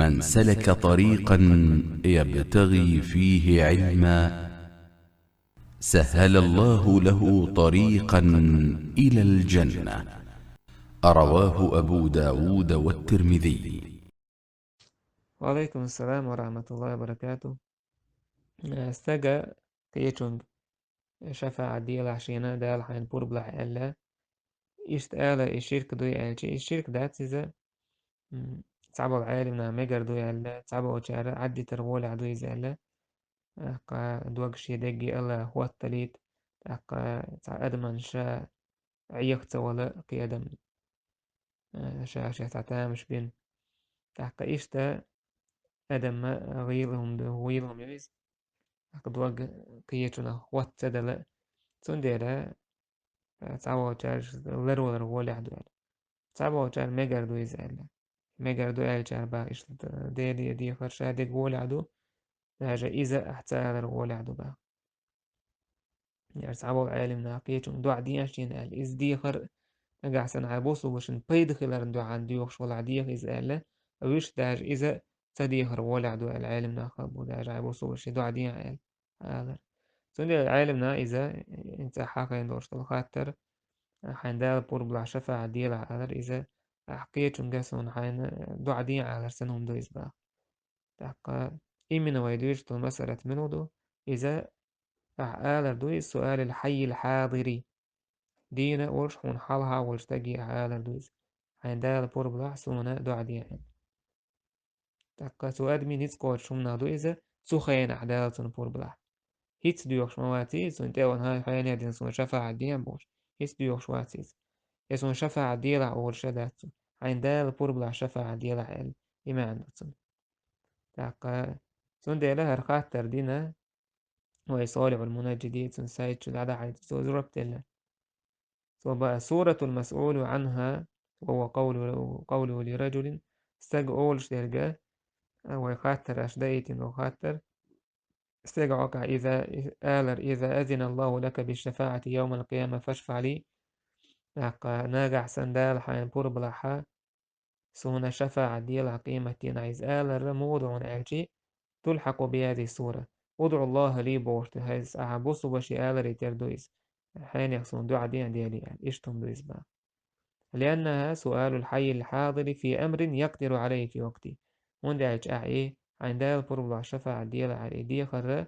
من سلك طريقا يبتغي فيه علما سهل الله له طريقا إلى الجنة. رواه أبو داود والترمذي. وعليكم السلام ورحمة الله وبركاته. استجا كيتشونج شفاعة دي لحشينا دا لحين بورب لح ألا إشتآلا الشرك دوي ألشي الشرك دا تيزا تعبوا العالم نا ميجر دوي ألا تعبوا وشارة عدي ترغول عدوي زالا أقا دوغشي دقي ألا هو التليت أقا أدمن شا عيخت ولا قيادم شا تعتامش بين أقا إشتا أدم ما غيلهم يويز أقا دوغ قيتنا هو التدل تنديرا تعبوا وشار لرو لرغول عدوي تعبوا وشار ميجر دوي زالا ميجر دوي ألشار با إشتا دي خرشا دي غول عدو هاجا إذا احتال الغول عدو با يعني تعبوا العالم ناقيتهم دو عديان شين قال إز ديخر أجا حسن عبوسو وشن بيد خلال دو عن ديوخ شوال عديخ إز قال أويش داج إذا تديخر ولا عدو العالم ناقب وداج عبوسو وشي دو عديان قال هذا سندي العالم نا إذا انت حاقين دوش خاطر حين دال بور بلا شفا عديل على إذا حقيتهم جاسون حين دو عديان على سنهم دو إزبا تحقا إيمن ويدوش تو مسألة منو دو إذا آلر دوي السؤال الحي الحاضري دينا ورش حون حالها ورش تجي آلر دويس عندها البور بلاح سونا دو عديان تاكا سو أدمي نيت كوت شمنا دويزة سو خيان أحداث سون بور بلاح هيت ديوخ شمواتي سون تاون هاي خيان يدين سون شفا عديان بوش هيت ديوخ شواتيز يسون شفا عديلا أول شداتو عندها البور بلاح شفا عديلا إل إما عندتون تاكا سون ديلا هرخاتر دينا ويصالح المناجدين سون سايد شد عدا عيد سو زربت وبقى سورة المسؤول عنها وهو قوله لرجل استجعول شترجاه أو يخاطر أشدايت وخاطر استجعك إذا إذا أذن الله لك بالشفاعة يوم القيامة فاشفع لي ناجح سندال حين بوربلحا سونا شفاعة ديال قيمة عايز آلر موضع ألجي تلحق بهذه السورة ادعو الله لي بوشت هايز أعبوسو بشي آلر يتردويس حين يخصون دعا ديالي يعني إشتم دويس بقى لأنها سؤال الحي الحاضر في أمر يقدر عليه في وقته وندعج أعيه عندها فرض شفاعة ديال على ديخر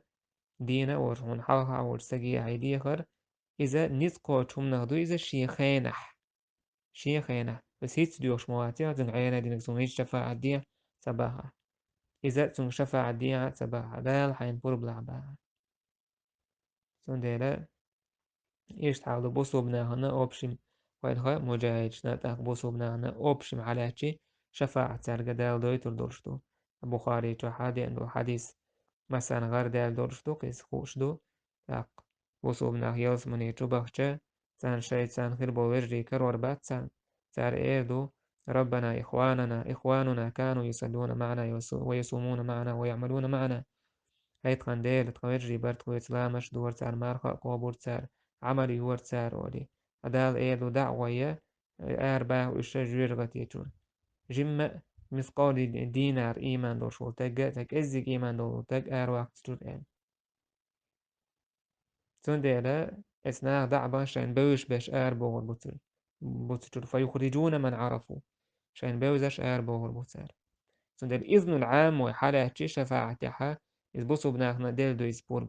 دينا ورحون حاها ورسجي على ديخر إذا نسقط شم نهدو إذا شيخينح بس هيت ديوش مواتي زن عينا دينك زن هيت شفاعة ديا سباها إذا زن شفاعة ديا سباها دال حين فرض لعبها سندلا إيش تعالوا بوسو بناهنا أوبشم وينها مجاهد نتاق بوسو بناهنا أوبشم على شي شفاعة سرقة دال دويتر دورشتو البخاري تو حادي عنده حديث مثلا غير دال دورشتو قيس خوشدو تاق بوسو بناه يوز من يتو بخشة سان شايد سان خير بوجري كرور بات سان سار إيردو ربنا إخواننا كانوا يصلون معنا ويصومون معنا ويعملون معنا هيت قنديل تقويرجي برد قوي سلامش دور تار مارخا قوبور تار عملي هور تار ولي أدال إيدو دعوية أربعة وإشتا جويرغتي تون جمع مثقال دينار إيمان دور شول تك إزيك إيمان دور تك وقت تون إن تون ديلا إسناغ دعبا شان بوش باش بوغر بوتر فيخرجون من عرفوا شان بوزش بوغر بوتر تون ديل إذن العام وحالة شفاعة تحا إذ بناغنا ديل دو إسبور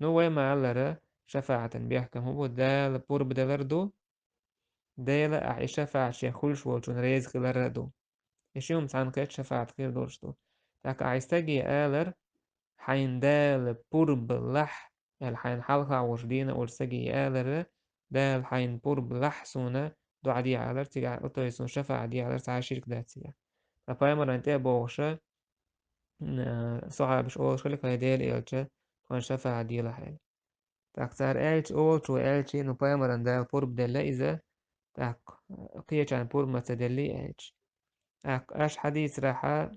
نو ما على شفاعة بيحكم هو دال بورب دلردو دال أع شفاعة شيخولش والشون ريز خلاردو يشيهم سان كات شفاعة خير دورشتو لك عيستجي آلر حين دال بورب لح الحين حلقة وردينا ورسجي آلر دال حين بورب لح سونا دو عدي آلر تيجا أطو يسون شفاعة دي آلر ساعة شرك داتيا فبايمر انتهى بوغشة صعب شوغش خلق هيديل إلشة كون شفاعة دي لحين تاكتار إلش أولتو إلشي نو بايمران دا بورب دلا إذا تاك قيچان بورب متدلي إلش أش حديث راحة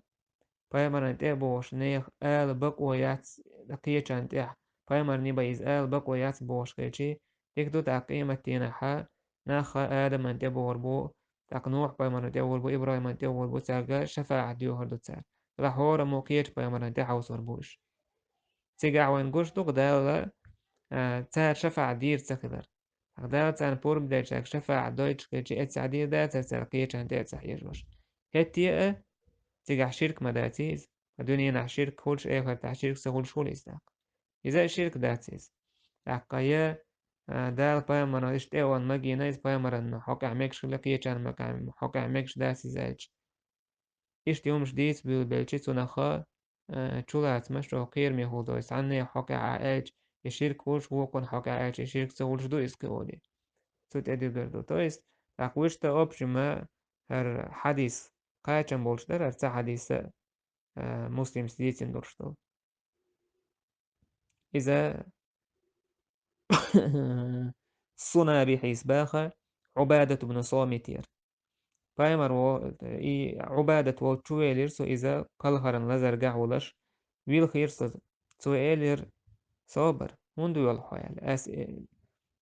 بايمران تيبوش نيخ آل بقوة ياتس قيچان تيح بايمر نيبا إز آل بقوة ياتس بوش قيچي تكدو تاقيمة تينحا ناخا آدم أن تيبور بو تاق نوح بايمران تيول بو إبراهيم تيول بو تاقا شفاعة ديو هردو تاق لحورا موكيت بايمران تحوصر بوش تيقع وين قوش دوق داولا تاق شفاعة دير تاقدر داولا تاق بورب دايشاك شفاعة دويتش كيتش اتسع دير دا تاق كيتشان تاتسع يجوش هتيا تيقع شرك مداتيز الدنيا نح شرك هولش ايه تاع شرك سهول شول إزداق إذا الشرك داتيز تاقيا دال بايمران اشتاوان مجينيز بايمران حوكا عميكش لكيتشان مكان حوكا عميكش داسي زالش إشت يوم جديد بالبلشيت ونخا تشولات مشروع قير ميهودو عني حكى عائج يشيرك وش وقن حكى عائج يشيرك سولش دو إسكودي سوت أدي قردو تويست أقوش تا أوبش ما هر حديث قاچن بولش در هر حديث مسلم سديتين درشتو إذا صنا بحيث باخا عبادة بن صامتير بايمر عبادة و تشويلر إذا قلهرن لزرقع ولش ويل خير تشويلر صابر منذ الحياة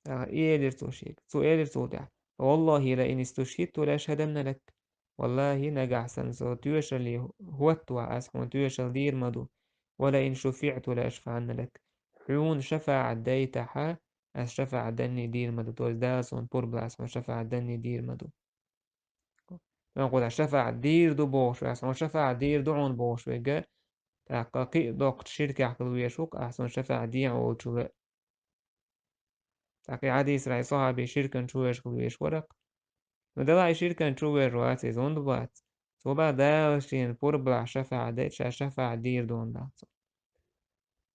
إيلر توشيك تشويلر تودع والله لئن استشهدت لأشهدن لك والله نجع سنسو تيوشل هو التوع أسحون تيوشل دير مدو ولئن شفعت لأشفعن لك حيون شفع ديتها الشفع دني دير مدو توز داسون بوربلاس شفع دني دير مدو نقول شفع دير دو بوش أحسن شفع دير دعون بوش ويجا تحققي دوقت شركة عقل ويشوك أحسن شفع دي عول شو تحقي عادي إسرائي صحابي شركة شو يشكل ويش ورق ودلع شركة شو ويروات يزون دبات صوبا داوشين بوربلع شفع دي شفع دير دون دات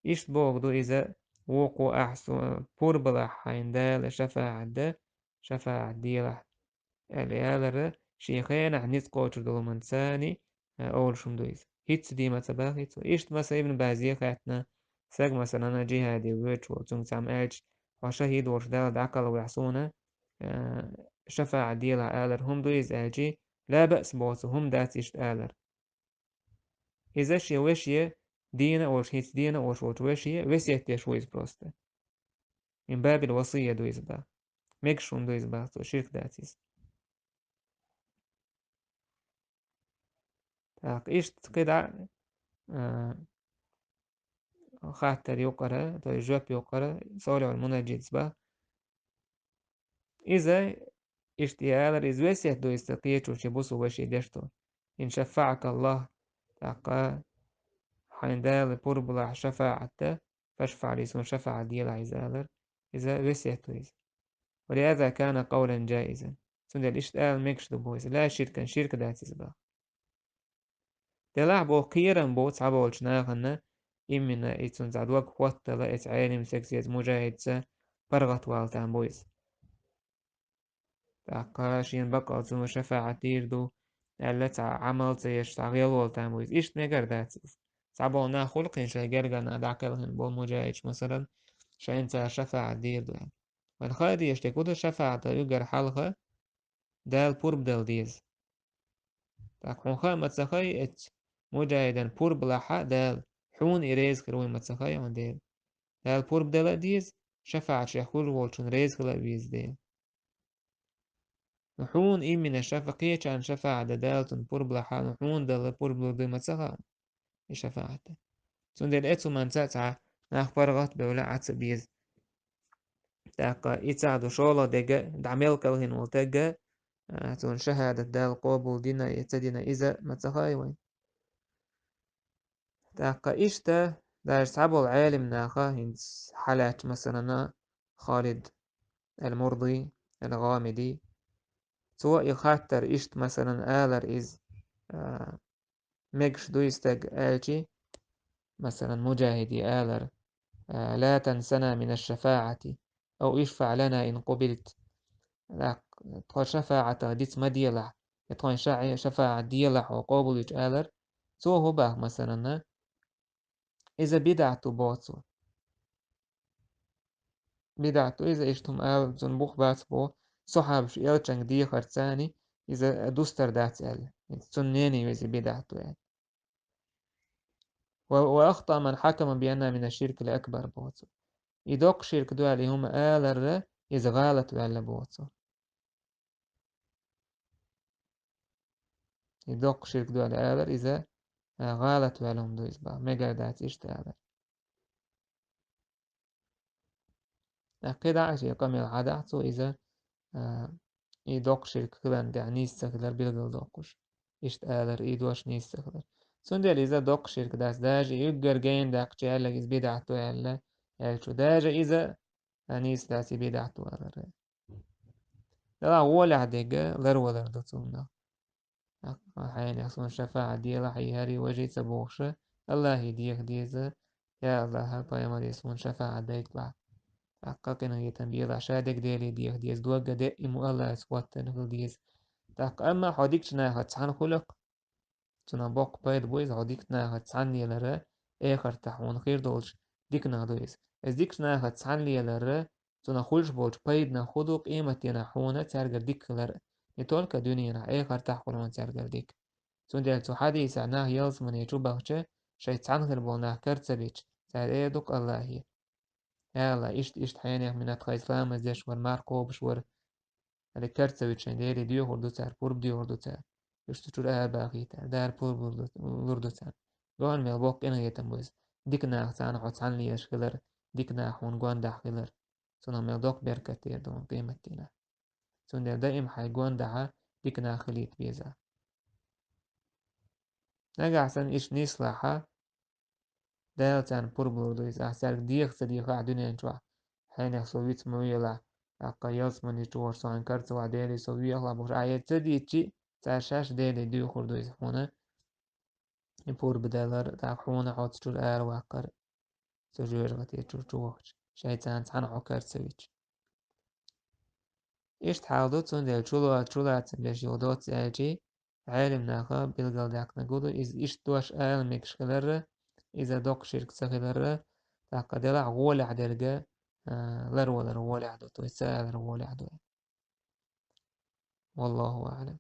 إيش بوغ دو إذا وقو أحسن بوربلع حين دال شفع دا شفع دير اليالر شيخين عنيت قوتر دول منساني أول شمدويز هيتس دي مثلا هيتس إيشت مثلا ابن بازيه خاتنا ساق مثلا أنا جهادي ويتش وتنگ سام إلش وشهيد ورشدال دعقل ويحسونا شفاعة ديلا آلر هم دويز آجي لا بأس بوس هم دات إشت آلر إذا شي وشي دينا وش هيتس دينا وش وشي وسيه تيشويز بروستا من باب الوصية دويز با ميكشون دويز با تو شرك داتيز تاق إشت كده خاطر يقرأ تو جواب يقرأ صالح المنجد با إذا اشتيال رزوسية دو استقيت وشبوس وشي دشتو إن شفعك الله تاقا حيندال بوربلا شفاعته فاشفع لسون شفع ديال عزالر إذا وسيت دويز ولهذا كان قولا جائزا سندل اشتال ميكش دو بويز لا شركا شركة داتيز با تلاح بو قيرا بو تصعبو والشناغنا إمنا إتسون زاد وق وقت لا إتعالم سكسيت مجاهد سا برغت والتان بويز تاقاشين بقى تسون شفاعة تيردو التي عمل تيشتغل والتان بويز إيش نقر داتيز صعبو نا خلقين شا جرغنا داكلهن بو مجاهد مثلا شا انت شفاعة ديردو يعني والخادي يشتكو شفاعة يقر حالها دال بورب دال ديز تاقون متسخي ات مجاهدا بورب لحا دال حون إريز كروي متسخي ونديل دال بورب دال ديز شفاعة شيخول والشون ريز كلا بيز ديل نحون إن من الشفقية كان شفاعة دالتن بورب لحا نحون دال بورب دال متسخي شفاعة تون اتو من تاتع نخبر غط بولا عتس بيز تاقا إتساعدو شولا دقا دعميل كالهن والتقا تون شهادة دال قوبل دينا يتدينا إذا متسخي وين تاقا إشتا داش تعبو العالم ناخا هنس حالات مثلا خالد المرضي الغامدي سواء يخاطر إشت مثلا آلر إز ميكش دو يستاق آلجي مثلا مجاهدي آلر لا تنسنا من الشفاعة أو اشفع لنا إن قبلت لا تقول شفاعة ديت ما ديلح يتقول شفاعة ديلح وقبلت آلر سو هو باه مثلا إذا بدعت بوتسو بدعت إذا إشتم آل زنبوخ باتبو صحاب إلچنگ دي خرساني إذا دوستر دات آل سنيني وإذا بدعتو يعني وأخطأ من حكم بأنها من الشرك الأكبر بوتسو يدوق شرك دو عليهم آلر إذا غالت وعلى بوتسو يدق شرك دو الآلر إذا غالت ولهم دو إزبا ميجا دات إشتالر أكيد عشي قمي العدعتو إذا يدق شرك كلان دع نيستخدر بلغل دوقش إشتالر إيدوش نيستخدر سندل إذا دق شرك داس داج يقر جين داق جعلك إز بدعتو يلا يلشو داج إذا أنيس داسي بدعتو ألر لا ولا دقة لر ولا دتونا حين يحصل شفاعة ديلا حيهاري وجي تبوخشة الله يديك ديزة يا الله قيام يسمون شفاعة ديك بعد حققنا يتنبيل عشادك ديلي ديك ديز دوغا دائم الله يسوات تنقل ديز تاق أما حديك شنا هتسعن خلق تنا بوق بايد بويز حديك شنا هتسعن يلرا آخر تحوان خير دولش ديك نادويز از ديك شنا هتسعن يلرا تنا خلش بولش بايد نخدو قيمة ينحونا تارجر ديك لر يتولك دنيا نا آخر تحول من تارجر ديك تون ديال تو حدي سعناه يلز من يجو بغشة شيطان غربوناه كرتسبيش سار ايدوك الله هي يلا اشت حياني من اتخيصلام ازيش ور ماركو بشور هذا كرتسبيش ديالي ديو هردو تار بورب ديو هردو تار اشتو تور باقي تار دار بورب هردو تار قوان ميل بوك انا يتنبوز ديك ناخ سانا حوت سان ليش خلر ديك ناخ ون قوان داخ خلر سونا ميل دوك بركة دون قيمة تينا سون ديال دائم حي قوان داها ديك ناخ خليت بيزا نجا أحسن إيش نيصلحها دالتان بوربلودويز أحسن ديخ صديقة عدنيا نشوح حين يحصويت مويلا أقاياس من يشوار سوان كارت وعدالي سوي الله بخش آيات تديتشي تاشاش دالي ديو خردويز حونا يبور بدالر تاق حونا حوت شور آر واقر سجوير غتي چوخش شايتان تحن حكار سويتش إيش تحاولوا تون ديال چولو عتن بيش يودوت ساجي عالم ناخا بيلغل داك نقولو إيش دوش آل ميكشغلر إذا دوق شرك سخلر تاقا دلع غول عدرقا لر ولر غول عدو تويسا لر غول عدو والله أعلم